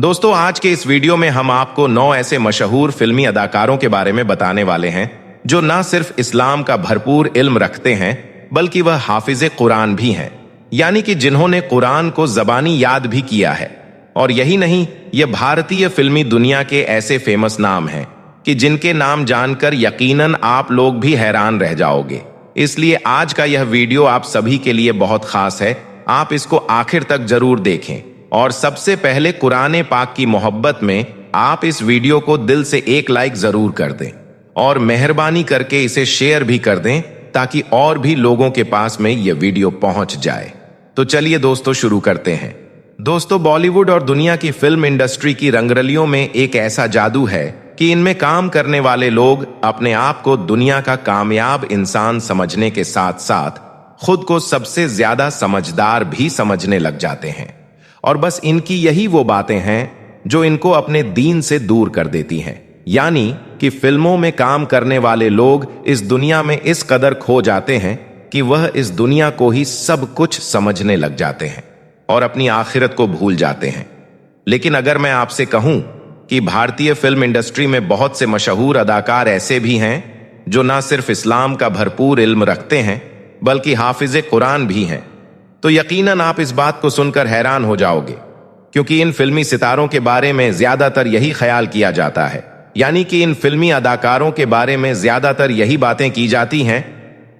दोस्तों, आज के इस वीडियो में हम आपको 9 ऐसे मशहूर फिल्मी अदाकारों के बारे में बताने वाले हैं जो न सिर्फ इस्लाम का भरपूर इल्म रखते हैं बल्कि वह हाफिज कुरान भी हैं, यानी कि जिन्होंने कुरान को जबानी याद भी किया है। और यही नहीं, ये भारतीय फिल्मी दुनिया के ऐसे फेमस नाम हैं कि जिनके नाम जानकर यकीनन आप लोग भी हैरान रह जाओगे। इसलिए आज का यह वीडियो आप सभी के लिए बहुत खास है, आप इसको आखिर तक जरूर देखें। और सबसे पहले कुरान पाक की मोहब्बत में आप इस वीडियो को दिल से एक लाइक जरूर कर दें और मेहरबानी करके इसे शेयर भी कर दें ताकि और भी लोगों के पास में यह वीडियो पहुंच जाए। तो चलिए दोस्तों, शुरू करते हैं। दोस्तों, बॉलीवुड और दुनिया की फिल्म इंडस्ट्री की रंगरलियों में एक ऐसा जादू है कि इनमें काम करने वाले लोग अपने आप को दुनिया का कामयाब इंसान समझने के साथ साथ खुद को सबसे ज्यादा समझदार भी समझने लग जाते हैं। और बस इनकी यही वो बातें हैं जो इनको अपने दीन से दूर कर देती हैं। यानी कि फिल्मों में काम करने वाले लोग इस दुनिया में इस कदर खो जाते हैं कि वह इस दुनिया को ही सब कुछ समझने लग जाते हैं और अपनी आखिरत को भूल जाते हैं। लेकिन अगर मैं आपसे कहूं कि भारतीय फिल्म इंडस्ट्री में बहुत से मशहूर अदाकार ऐसे भी हैं जो न सिर्फ इस्लाम का भरपूर इल्म रखते हैं बल्कि हाफिज कुरान भी हैं, तो यकीनन आप इस बात को सुनकर हैरान हो जाओगे, क्योंकि इन फिल्मी सितारों के बारे में ज्यादातर यही ख्याल किया जाता है, यानी कि इन फिल्मी अदाकारों के बारे में ज्यादातर यही बातें की जाती हैं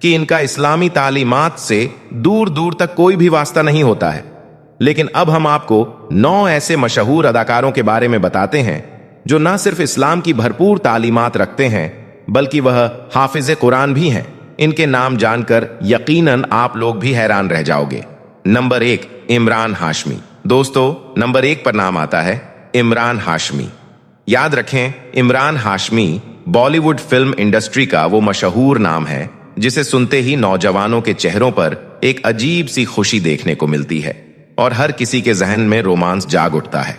कि इनका इस्लामी तालीमात से दूर दूर तक कोई भी वास्ता नहीं होता है। लेकिन अब हम आपको 9 ऐसे मशहूर अदाकारों के बारे में बताते हैं जो न सिर्फ इस्लाम की भरपूर तालीमात रखते हैं बल्कि वह हाफिज कुरान भी हैं। इनके नाम जानकर यकीनन आप लोग भी हैरान रह जाओगे। नंबर 1, इमरान हाशमी। दोस्तों, नंबर 1 पर नाम आता है इमरान हाशमी। याद रखें, इमरान हाशमी बॉलीवुड फिल्म इंडस्ट्री का वो मशहूर नाम है जिसे सुनते ही नौजवानों के चेहरों पर एक अजीब सी खुशी देखने को मिलती है और हर किसी के जहन में रोमांस जाग उठता है,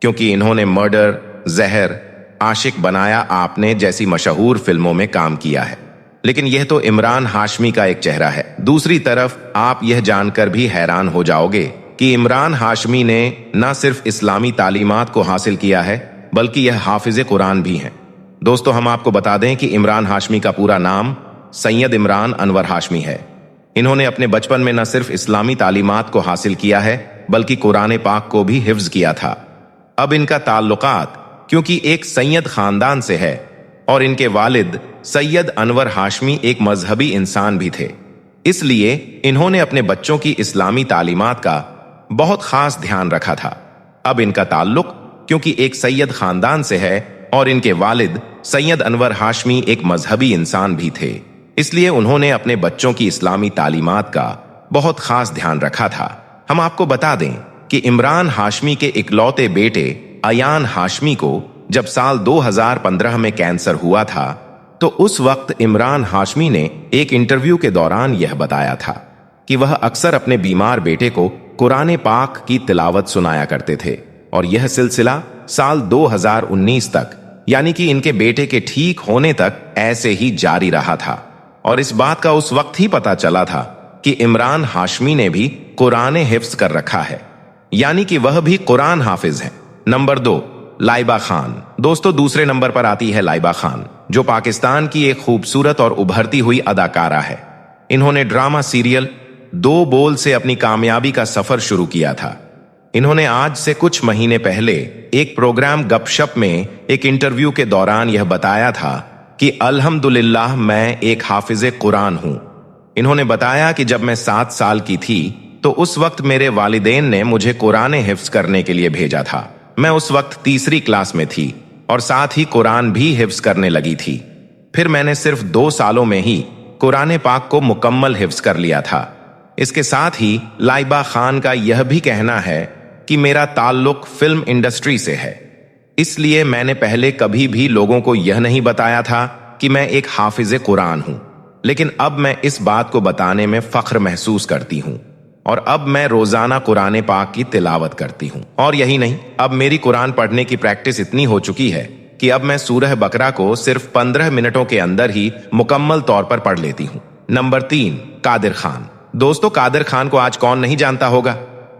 क्योंकि इन्होंने मर्डर, जहर, आशिक बनाया आपने जैसी मशहूर फिल्मों में काम किया है। लेकिन यह तो इमरान हाशमी का एक चेहरा है। दूसरी तरफ आप यह जानकर भी हैरान हो जाओगे कि इमरान हाशमी ने न सिर्फ इस्लामी तालीमात को हासिल किया है बल्कि यह हाफिज कुरान भी हैं। दोस्तों, हम आपको बता दें कि इमरान हाशमी का पूरा नाम सैयद इमरान अनवर हाशमी है। इन्होंने अपने बचपन में न सिर्फ इस्लामी तालीमात को हासिल किया है बल्कि कुरान पाक को भी हिफ्ज किया था। अब इनका ताल्लुकात क्योंकि एक सैयद खानदान से है और इनके वालिद सैयद अनवर हाशमी एक मजहबी इंसान भी थे, इसलिए इन्होंने अपने बच्चों की इस्लामी तालीमात का बहुत खास ध्यान रखा था। अब इनका ताल्लुक क्योंकि एक सैयद खानदान से है और इनके वालिद सैयद अनवर हाशमी एक मजहबी इंसान भी थे, इसलिए उन्होंने अपने बच्चों की इस्लामी तालीमात का बहुत खास ध्यान रखा था। हम आपको बता दें कि इमरान हाशमी के इकलौते बेटे अयान हाशमी को जब साल 2015 में कैंसर हुआ था तो उस वक्त इमरान हाशमी ने एक इंटरव्यू के दौरान यह बताया था कि वह अक्सर अपने बीमार बेटे को कुरान पाक की तिलावत सुनाया करते थे और यह सिलसिला साल 2019 तक, यानी कि इनके बेटे के ठीक होने तक ऐसे ही जारी रहा था। और इस बात का उस वक्त ही पता चला था कि इमरान हाशमी ने भी कुरान हिफ्ज कर रखा है, यानी कि वह भी कुरान हाफिज हैं। नंबर 2, लाइबा खान। दोस्तों, दूसरे नंबर पर आती है लाइबा खान, जो पाकिस्तान की एक खूबसूरत और उभरती हुई अदाकारा है। इन्होंने ड्रामा सीरियल 2 बोल से अपनी कामयाबी का सफर शुरू किया था। इन्होंने आज से कुछ महीने पहले एक प्रोग्राम गपशप में एक इंटरव्यू के दौरान यह बताया था कि अल्हम्दुलिल्लाह मैं एक हाफिज कुरान हूं। इन्होंने बताया कि जब मैं 7 साल की थी तो उस वक्त मेरे वालिदैन ने मुझे कुरान हिफ्ज करने के लिए भेजा था। मैं उस वक्त तीसरी क्लास में थी और साथ ही कुरान भी हिफ्ज करने लगी थी। फिर मैंने सिर्फ 2 सालों में ही कुरान पाक को मुकम्मल हिफ्ज कर लिया था। इसके साथ ही लाइबा खान का यह भी कहना है कि मेरा ताल्लुक फिल्म इंडस्ट्री से है, इसलिए मैंने पहले कभी भी लोगों को यह नहीं बताया था कि मैं एक हाफिज कुरान हूं, लेकिन अब मैं इस बात को बताने में फख्र महसूस करती हूं और अब मैं रोजाना कुरान पाक की तिलावत करती हूं। और यही नहीं, अब मेरी कुरान पढ़ने की प्रैक्टिस इतनी हो चुकी है कि अब मैं सूरह बकरा को सिर्फ 15 मिनटों के अंदर ही मुकम्मल तौर पर पढ़ लेती हूं। नंबर 3, कादिर खान। दोस्तों, कादिर खान को आज कौन नहीं जानता होगा।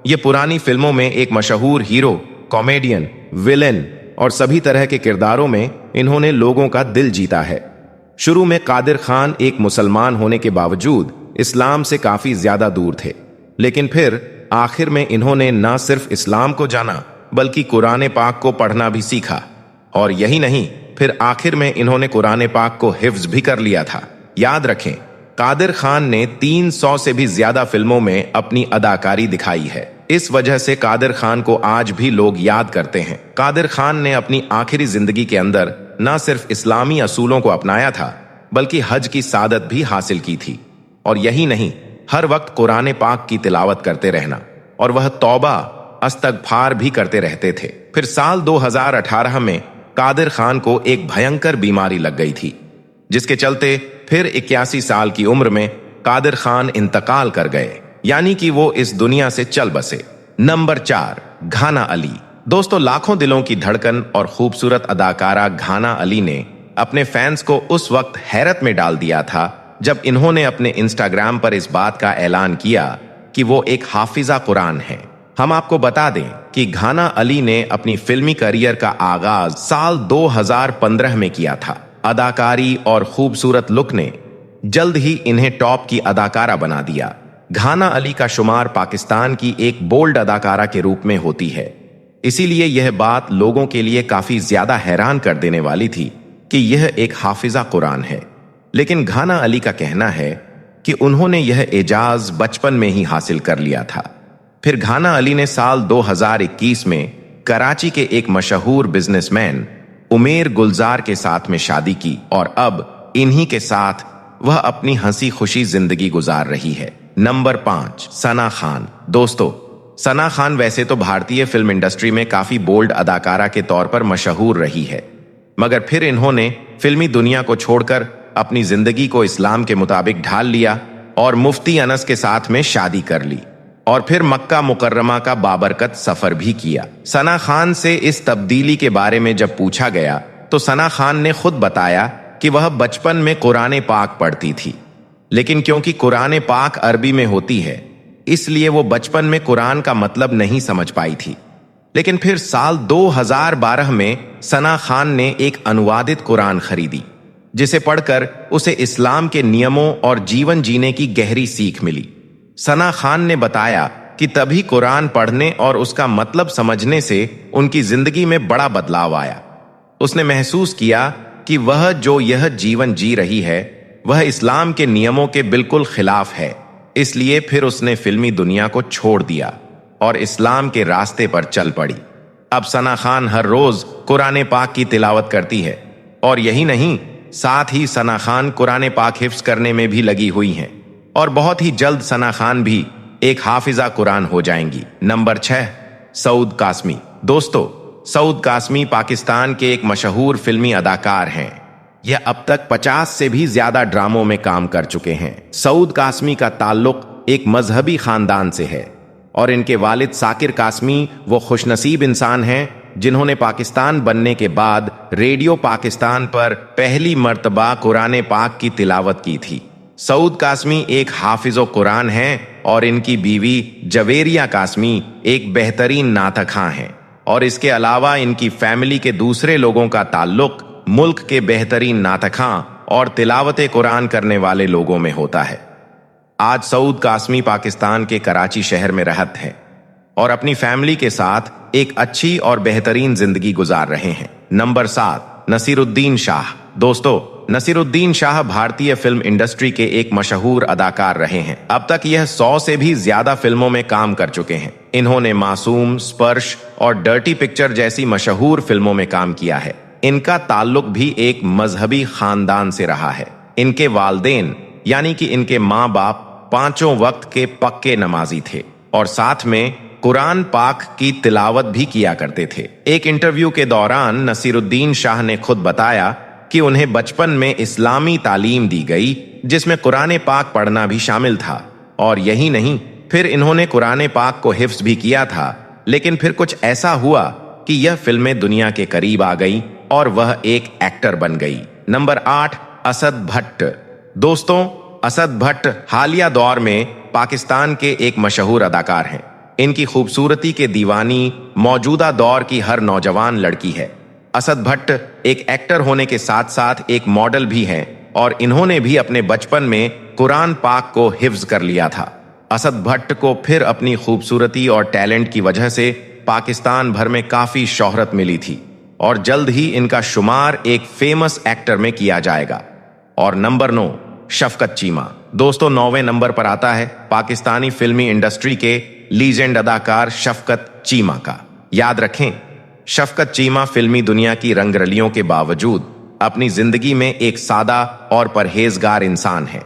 ये पुरानी फिल्मों में एक मशहूर हीरो कॉमेडियन, विलेन और सभी तरह के किरदारों में इन्होंने लोगों का दिल जीता है। शुरू में कादिर खान एक मुसलमान होने के बावजूद इस्लाम से काफी ज्यादा दूर थे, लेकिन फिर आखिर में इन्होंने न सिर्फ इस्लाम को जाना बल्कि कुरान पाक को पढ़ना भी सीखा। और यही नहीं, फिर आखिर में इन्होंने कुरान पाक को हिफ्ज भी कर लिया था। याद रखें, कादिर खान ने 300 से भी ज्यादा फिल्मों में अपनी अदाकारी दिखाई है। इस वजह से कादिर खान को आज भी लोग याद करते हैं। कादिर खान ने अपनी आखिरी जिंदगी के अंदर न सिर्फ इस्लामी असूलों को अपनाया था बल्कि हज की सादत भी हासिल की थी। और यही नहीं, हर वक्त कुरान पाक की तिलावत करते रहना और वह तौबा अस्तगफार भी करते रहते थे। फिर साल 2018 में कादिर खान को एक भयंकर बीमारी लग गई थी, जिसके चलते फिर 81 साल की उम्र में कादिर खान इंतकाल कर गए, यानी कि वो इस दुनिया से चल बसे। नंबर 4, घाना अली। दोस्तों, लाखों दिलों की धड़कन और खूबसूरत अदाकारा घाना अली ने अपने फैंस को उस वक्त हैरत में डाल दिया था जब इन्होंने अपने इंस्टाग्राम पर इस बात का ऐलान किया कि वो एक हाफिजा कुरान है। हम आपको बता दें कि घाना अली ने अपनी फिल्मी करियर का आगाज साल 2015 में किया था। अदाकारी और खूबसूरत लुक ने जल्द ही इन्हें टॉप की अदाकारा बना दिया। घाना अली का शुमार पाकिस्तान की एक बोल्ड अदाकारा के रूप में होती है, इसीलिए यह बात लोगों के लिए काफी ज्यादा हैरान कर देने वाली थी कि यह एक हाफिजा कुरान है। लेकिन घाना अली का कहना है कि उन्होंने यह एजाज बचपन में ही हासिल कर लिया था। फिर घाना अली ने साल 2021 में कराची के एक मशहूर बिजनेसमैन उमेर गुलजार के साथ में शादी की और अब इन्हीं के साथ वह अपनी हंसी खुशी जिंदगी गुजार रही है। नंबर 5, सना खान। दोस्तों, सना खान वैसे तो भारतीय फिल्म इंडस्ट्री में काफी बोल्ड अदाकारा के तौर पर मशहूर रही है, मगर फिर इन्होंने फिल्मी दुनिया को छोड़कर अपनी जिंदगी को इस्लाम के मुताबिक ढाल लिया और मुफ्ती अनस के साथ में शादी कर ली और फिर मक्का मुकर्रमा का बाबरकत सफर भी किया। सना खान से इस तब्दीली के बारे में जब पूछा गया तो सना खान ने खुद बताया कि वह बचपन में कुरान पाक पढ़ती थी, लेकिन क्योंकि कुरान पाक अरबी में होती है इसलिए वो बचपन में कुरान का मतलब नहीं समझ पाई थी। लेकिन फिर साल 2012 में सना खान ने एक अनुवादित कुरान खरीदी, जिसे पढ़कर उसे इस्लाम के नियमों और जीवन जीने की गहरी सीख मिली। सना खान ने बताया कि तभी कुरान पढ़ने और उसका मतलब समझने से उनकी जिंदगी में बड़ा बदलाव आया। उसने महसूस किया कि वह जो यह जीवन जी रही है वह इस्लाम के नियमों के बिल्कुल खिलाफ है। इसलिए फिर उसने फिल्मी दुनिया को छोड़ दिया और इस्लाम के रास्ते पर चल पड़ी। अब सना खान हर रोज कुरान पाक की तिलावत करती है और यही नहीं, साथ ही सना खान कुरान पाक हिफ्ज करने में भी लगी हुई हैं और बहुत ही जल्द सना खान भी एक हाफिजा कुरान हो जाएंगी। नंबर 6, सऊद कासमी। दोस्तों, सऊद कासमी पाकिस्तान के एक मशहूर फिल्मी अदाकार हैं। यह अब तक 50 से भी ज्यादा ड्रामों में काम कर चुके हैं। सऊद कासमी का ताल्लुक एक मजहबी खानदान से है और इनके वालिद साकिर कासमी वो खुशनसीब इंसान हैं जिन्होंने पाकिस्तान बनने के बाद रेडियो पाकिस्तान पर पहली मर्तबा कुरान पाक की तिलावत की थी। सऊद कासमी एक हाफिजो कुरान हैं और इनकी बीवी जवेरिया कासमी एक बेहतरीन नातखां हैं और इसके अलावा इनकी फैमिली के दूसरे लोगों का ताल्लुक मुल्क के बेहतरीन नातखां और तिलावत कुरान करने वाले लोगों में होता है। आज सऊद कासमी पाकिस्तान के कराची शहर में रहते हैं और अपनी फैमिली के साथ एक अच्छी और बेहतरीन जिंदगी गुजार रहे हैं। नंबर 7, नसीरुद्दीन शाह। दोस्तों, नसीरुद्दीन शाह भारतीय फिल्म इंडस्ट्री के एक मशहूर अदाकार रहे हैं। अब तक यह 100 से भी ज्यादा फिल्मों में काम कर चुके हैं। इन्होंने मासूम, स्पर्श और डर्टी पिक्चर जैसी मशहूर फिल्मों में काम किया है। इनका ताल्लुक भी एक मजहबी खानदान से रहा है। इनके वालदेन यानी कि इनके माँ बाप 5 वक्त के पक्के नमाजी थे और साथ में कुरान पाक की तिलावत भी किया करते थे। एक इंटरव्यू के दौरान नसीरुद्दीन शाह ने खुद बताया कि उन्हें बचपन में इस्लामी तालीम दी गई जिसमें कुरान पाक पढ़ना भी शामिल था और यही नहीं, फिर इन्होंने कुरान पाक को हिफ्ज भी किया था। लेकिन फिर कुछ ऐसा हुआ कि यह फिल्में दुनिया के करीब आ गई और वह एक एक्टर बन गई। नंबर 8, असद भट्ट। दोस्तों, असद भट्ट हालिया दौर में पाकिस्तान के एक मशहूर अदाकार हैं। इनकी खूबसूरती के दीवानी मौजूदा दौर की हर नौजवान लड़की है। असद भट्ट एक एक्टर होने के साथ साथ एक मॉडल भी हैं और इन्होंने भी अपने बचपन में कुरान पाक को हिफ्ज कर लिया था। असद भट्ट को फिर अपनी खूबसूरती और टैलेंट की वजह से पाकिस्तान भर में काफी शोहरत मिली थी और जल्द ही इनका शुमार एक फेमस एक्टर में किया जाएगा। और नंबर 9, शफकत चीमा। दोस्तों, 9वें नंबर पर आता है पाकिस्तानी फिल्मी इंडस्ट्री के लीजेंड अदाकार शफकत चीमा का। याद रखें, शफकत चीमा फिल्मी दुनिया की रंगरलियों के बावजूद अपनी जिंदगी में एक सादा और परहेजगार इंसान है।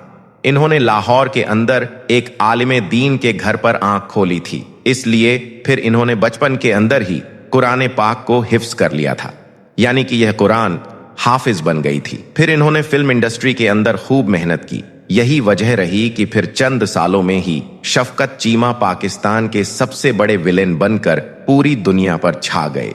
इन्होंने लाहौर के अंदर एक आलिम दीन के घर पर आंख खोली थी, इसलिए फिर इन्होंने बचपन के अंदर ही कुरान पाक को हिफ्ज कर लिया था, यानी कि यह कुरान हाफिज बन गई थी। फिर इन्होंने फिल्म इंडस्ट्री के अंदर खूब मेहनत की। यही वजह रही कि फिर चंद सालों में ही शफकत चीमा पाकिस्तान के सबसे बड़े विलेन बनकर पूरी दुनिया पर छा गए।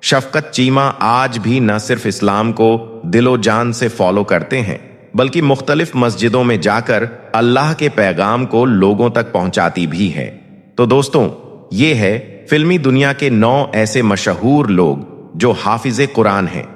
शफकत चीमा आज भी न सिर्फ इस्लाम को दिलो जान से फॉलो करते हैं, बल्कि मुख्तलिफ मस्जिदों में जाकर अल्लाह के पैगाम को लोगों तक पहुंचाती भी है। तो दोस्तों, ये है फिल्मी दुनिया के 9 ऐसे मशहूर लोग जो हाफिज कुरान हैं,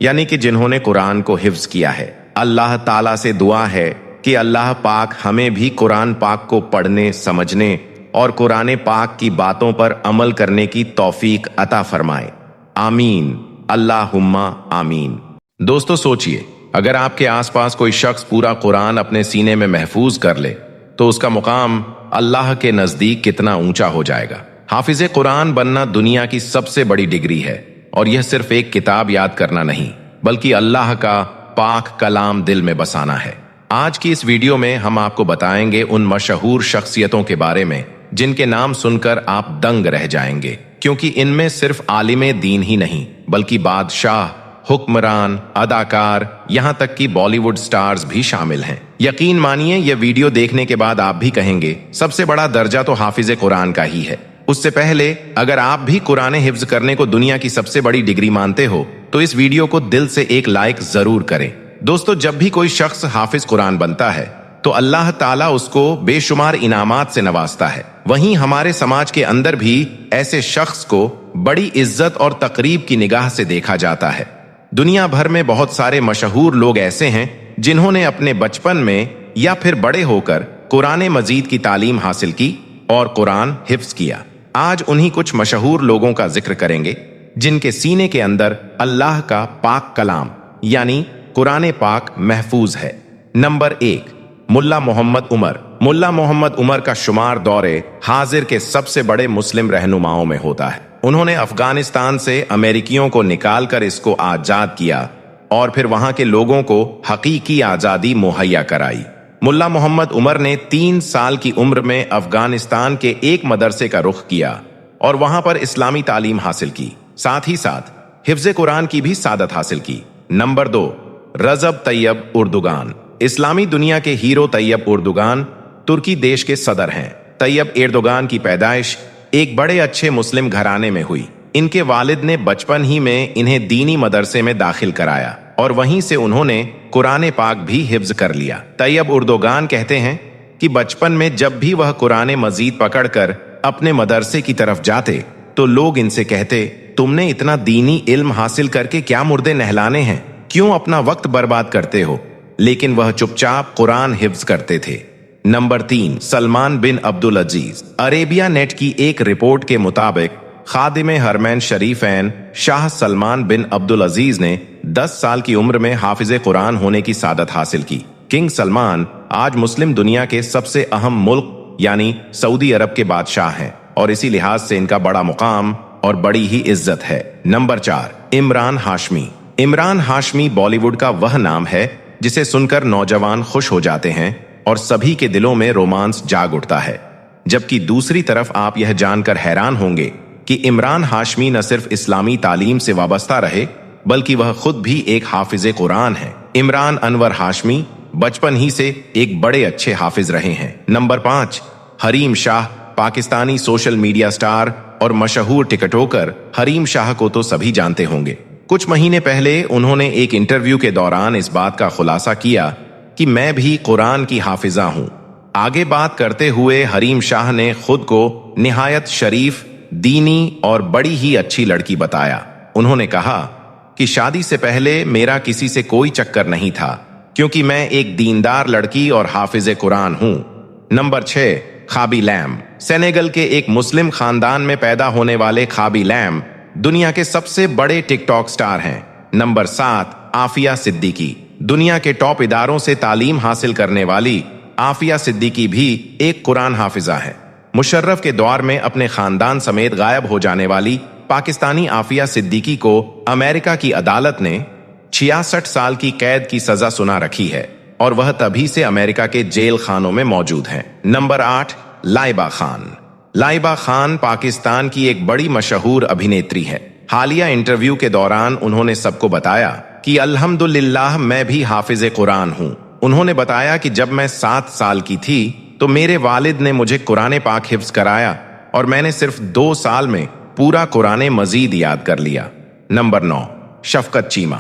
यानी कि जिन्होंने कुरान को हिफ्ज किया है। अल्लाह ताला से दुआ है कि अल्लाह पाक हमें भी कुरान पाक को पढ़ने, समझने और कुरान पाक की बातों पर अमल करने की तौफीक अता फरमाए। आमीन, अल्लाहुम्मा आमीन। दोस्तों, सोचिए, अगर आपके आसपास कोई शख्स पूरा कुरान अपने सीने में महफूज कर ले तो उसका मुकाम अल्लाह के नजदीक कितना ऊंचा हो जाएगा। हाफिज कुरान बनना दुनिया की सबसे बड़ी डिग्री है और यह सिर्फ एक किताब याद करना नहीं, बल्कि अल्लाह का पाक कलाम दिल में बसाना है। आज की इस वीडियो में हम आपको बताएंगे उन मशहूर शख्सियतों के बारे में जिनके नाम सुनकर आप दंग रह जाएंगे, क्योंकि इनमें सिर्फ आलिम दीन ही नहीं, बल्कि बादशाह, हुक्मरान, अदाकार, यहां तक कि बॉलीवुड स्टार्स भी शामिल हैं। यकीन मानिए, यह वीडियो देखने के बाद आप भी कहेंगे सबसे बड़ा दर्जा तो हाफिज कुरान का ही है। उससे पहले, अगर आप भी कुरान हिफ्ज करने को दुनिया की सबसे बड़ी डिग्री मानते हो तो इस वीडियो को दिल से एक लाइक जरूर करें। दोस्तों, जब भी कोई शख्स हाफिज कुरान बनता है तो अल्लाह ताला उसको बेशुमार इनामात से नवाजता है। वहीं हमारे समाज के अंदर भी ऐसे शख्स को बड़ी इज्जत और तकरीब की निगाह से देखा जाता है। दुनिया भर में बहुत सारे मशहूर लोग ऐसे हैं जिन्होंने अपने बचपन में या फिर बड़े होकर कुरान मजीद की तालीम हासिल की और कुरान हिफ्ज किया। आज उन्हीं कुछ मशहूर लोगों का जिक्र करेंगे जिनके सीने के अंदर अल्लाह का पाक कलाम यानी कुरान पाक महफूज है। नंबर 1, मुल्ला मोहम्मद उमर। मुल्ला मोहम्मद उमर का शुमार दौरे हाजिर के सबसे बड़े मुस्लिम रहनुमाओं में होता है। उन्होंने अफगानिस्तान से अमेरिकियों को निकालकर इसको आजाद किया और फिर वहां के लोगों को हकीकी आजादी मुहैया कराई। मुल्ला मोहम्मद उमर ने 3 साल की उम्र में अफगानिस्तान के एक मदरसे का रुख किया और वहां पर इस्लामी तालीम हासिल की, साथ ही साथ हिफ्ज कुरान की भी सादत हासिल की। नंबर 2, रजब तैयब उर्दुगान। इस्लामी दुनिया के हीरो तैयब उर्दुगान तुर्की देश के सदर हैं। तैयब एर्दोगान की पैदाइश एक बड़े अच्छे मुस्लिम घराने में हुई। इनके वालिद ने बचपन ही में इन्हें दीनी मदरसे में दाखिल कराया और वहीं से उन्होंने कुरान पाक भी हिफ्ज कर लिया। तैयब उर्दोगान कहते हैं कि बचपन में जब भी वह कुरान मजीद पकड़कर अपने मदरसे की तरफ जाते तो लोग इनसे कहते, तुमने इतना दीनी इल्म हासिल करके क्या मुर्दे नहलाने हैं, क्यों अपना वक्त बर्बाद करते हो? लेकिन वह चुपचाप कुरान हिफ्ज करते थे। नंबर 3, सलमान बिन अब्दुल अजीज। अरेबिया नेट की एक रिपोर्ट के मुताबिक खादिम हरमैन शरीफैन शाह सलमान बिन अब्दुल अजीज ने 10 साल की उम्र में हाफिज कुरान होने की सादत हासिल की। किंग सलमान आज मुस्लिम दुनिया के सबसे अहम मुल्क यानी सऊदी अरब के बादशाह हैं और इसी लिहाज से इनका बड़ा मुकाम और बड़ी ही इज्जत है। नंबर 4, इमरान हाशमी। इमरान हाशमी बॉलीवुड का वह नाम है जिसे सुनकर नौजवान खुश हो जाते हैं और सभी के दिलों में रोमांस जाग उठता है। जबकि दूसरी तरफ आप यह जानकर हैरान होंगे कि इमरान हाशमी न सिर्फ इस्लामी तालीम से वाबस्ता रहे बल्कि वह खुद भी एक हाफिज कुरान है। इमरान अनवर हाशमी बचपन ही से एक बड़े अच्छे हाफिज रहे हैं। Number 5, Hareem Shah. Pakistani social media star और मशहूर टिकटॉकर हरीम शाह को तो सभी जानते होंगे। कुछ महीने पहले उन्होंने एक इंटरव्यू के दौरान इस बात का खुलासा किया कि मैं भी कुरान की हाफिजा हूं। आगे बात करते हुए हरीम शाह ने खुद को निहायत शरीफ, दीनी और बड़ी ही अच्छी लड़की बताया। उन्होंने कहा कि शादी से पहले मेरा किसी से कोई चक्कर नहीं था, क्योंकि मैं एक दीनदार लड़की और हाफिज कुरान हूं। Number 6, खाबी lamb. सेनेगल के एक मुस्लिम खानदान में पैदा होने वाले खाबी लैम दुनिया के सबसे बड़े टिकटॉक स्टार हैं। नंबर 7, आफिया सिद्दीकी। दुनिया के टॉप इदारों से तालीम हासिल करने वाली आफिया सिद्दीकी भी एक कुरान हाफिजा है। मुशर्रफ के दौर में अपने खानदान समेत गायब हो जाने वाली पाकिस्तानी आफिया सिद्दीकी को अमेरिका की अदालत ने 66 साल की कैद की सजा सुना रखी है और वह तभी से अमेरिका के जेल खानों में मौजूद हैं। नंबर 8, लाइबा खान। लाइबा खान पाकिस्तान की एक बड़ी मशहूर अभिनेत्री है। हालिया इंटरव्यू के दौरान उन्होंने सबको बताया कि अल्हम्दुलिल्लाह मैं भी हाफिज कुरान हूं। उन्होंने बताया कि जब मैं 7 साल की थी तो मेरे वालिद ने मुझे कुरान पाक हिफ्ज कराया और मैंने सिर्फ 2 साल में पूरा कुरान मजीद याद कर लिया। नंबर 9, शफकत चीमा।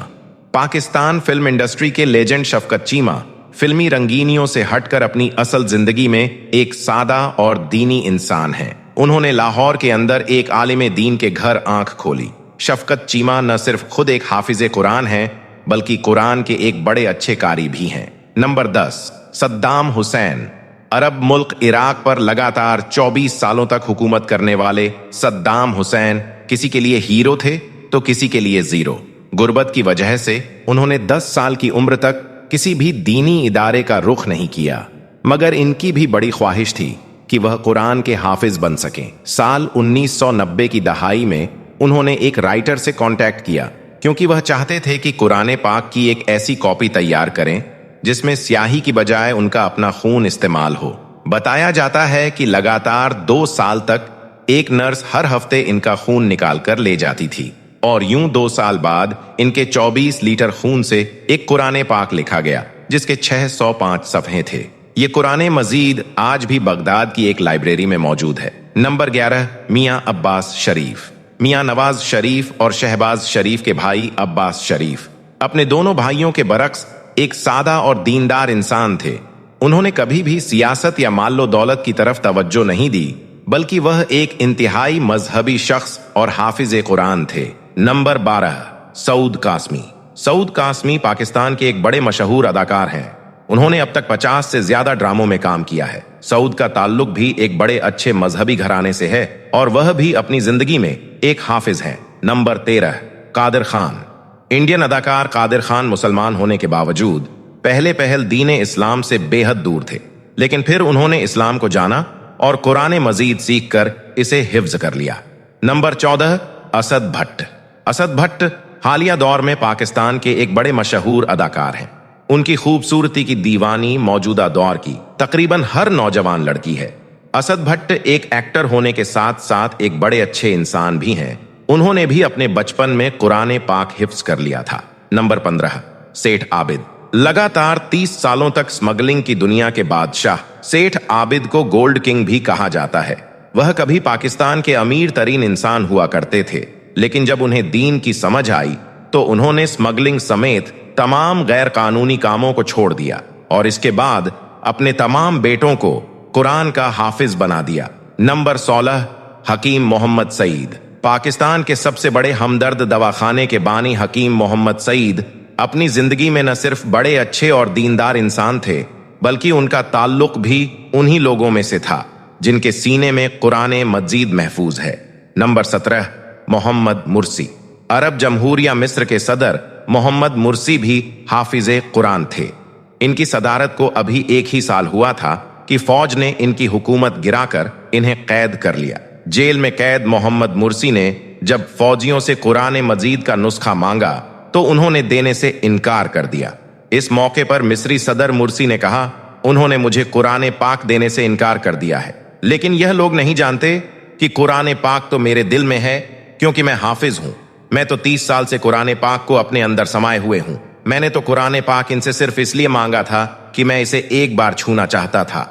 पाकिस्तान फिल्म इंडस्ट्री के लेजेंड शफकत चीमा फिल्मी रंगीनियों से हटकर अपनी असल जिंदगी में एक सादा और दीनी इंसान हैं। उन्होंने लाहौर के अंदर एक आलिम दीन के घर आंख खोली। शफकत चीमा न सिर्फ खुद एक हाफिज कुरान हैं, बल्कि कुरान के एक बड़े अच्छे कारी भी हैं। नंबर 10, सद्दाम हुसैन। अरब मुल्क इराक पर लगातार 24 सालों तक हुकूमत करने वाले सद्दाम हुसैन किसी के लिए हीरो थे तो किसी के लिए जीरो। गुर्बत की वजह से उन्होंने 10 साल की उम्र तक किसी भी दीनी इदारे का रुख नहीं किया, मगर इनकी भी बड़ी ख्वाहिश थी कि वह कुरान के हाफिज बन सकें। साल 1990 की दहाई में उन्होंने एक राइटर से कांटेक्ट किया, क्योंकि वह चाहते थे कि कुरान पाक की एक ऐसी कॉपी तैयार करें जिसमें स्याही की बजाय उनका अपना खून इस्तेमाल हो। बताया जाता है कि लगातार 2 साल तक एक नर्स हर हफ्ते इनका खून निकाल कर ले जाती थी और यूं 2 साल बाद इनके 24 लीटर खून से एक कुरान पाक लिखा गया, जिसके 605 सफ़हे थे। ये कुरान मजीद आज भी बगदाद की एक लाइब्रेरी में मौजूद है। नंबर 11, मियाँ अब्बास शरीफ। मियाँ नवाज शरीफ और शहबाज शरीफ के भाई अब्बास शरीफ अपने दोनों भाइयों के बरक्स एक सादा और दीनदार इंसान थे। उन्होंने कभी भी सियासत या मालो दौलत की तरफ तवज्जो नहीं दी, बल्कि वह एक इंतहाई मजहबी शख्स और हाफिज कुरान थे। नंबर 12, सऊद कासमी। सऊद कासमी पाकिस्तान के एक बड़े मशहूर अदाकार हैं। उन्होंने अब तक 50 से ज्यादा ड्रामों में काम किया है। सऊद का ताल्लुक भी एक बड़े अच्छे मजहबी घराने से है और वह भी अपनी जिंदगी में एक हाफिज हैं। नंबर 13, कादिर खान। इंडियन अदाकार कादिर खान मुसलमान होने के बावजूद पहले पहल दीन इस्लाम से बेहद दूर थे, लेकिन फिर उन्होंने इस्लाम को जाना और कुरान मजीद सीखकर इसे हिफ्ज कर लिया। नंबर 14, असद भट्ट। असद भट्ट हालिया दौर में पाकिस्तान के एक बड़े मशहूर अदाकार हैं। उनकी खूबसूरती की दीवानी मौजूदा दौर की तकरीबन हर नौजवान लड़की है। असद भट्ट एक एक्टर होने के साथ साथ एक बड़े अच्छे इंसान भी हैं। उन्होंने भी अपने बचपन में कुरान पाक हिफ्ज कर लिया था। नंबर 15, सेठ आबिद। लगातार 30 सालों तक स्मगलिंग की दुनिया के बादशाह सेठ आबिद को गोल्ड किंग भी कहा जाता है। वह कभी पाकिस्तान के अमीर तरीन इंसान हुआ करते थे, लेकिन जब उन्हें दीन की समझ आई तो उन्होंने स्मगलिंग समेत तमाम गैर कानूनी कामों को छोड़ दिया और इसके बाद अपने तमाम बेटों को कुरान का हाफिज बना दिया। नंबर 16, हकीम मोहम्मद सईद। पाकिस्तान के सबसे बड़े हमदर्द दवाखाने के बानी हकीम मोहम्मद सईद अपनी जिंदगी में न सिर्फ बड़े अच्छे और दीनदार इंसान थे, बल्कि उनका ताल्लुक भी उन्हीं लोगों में से था जिनके सीने में कुरान मजीद महफूज है। नंबर 17, मोहम्मद मुर्सी। अरब जमहूरिया मिस्र के सदर मोहम्मद मुर्सी भी हाफिज कुरान थे। इनकी सदारत को अभी 1 ही साल हुआ था कि फौज ने इनकी हुकूमत गिराकर इन्हें कैद कर लिया। जेल में कैद मोहम्मद मुर्सी ने जब फौजियों से कुरान मजीद का नुस्खा मांगा तो उन्होंने देने से इनकार कर दिया। इस मौके पर मिस्री सदर मुर्सी ने कहा, उन्होंने मुझे कुरान पाक देने से इनकार कर दिया है, लेकिन यह लोग नहीं जानते कि कुरान पाक तो मेरे दिल में है, क्योंकि मैं हाफिज हूं। मैं तो 30 साल से कुरान पाक को अपने अंदर समाये हुए हूं। मैंने तो कुरान पाक इनसे सिर्फ इसलिए मांगा था कि मैं इसे एक बार छूना चाहता था।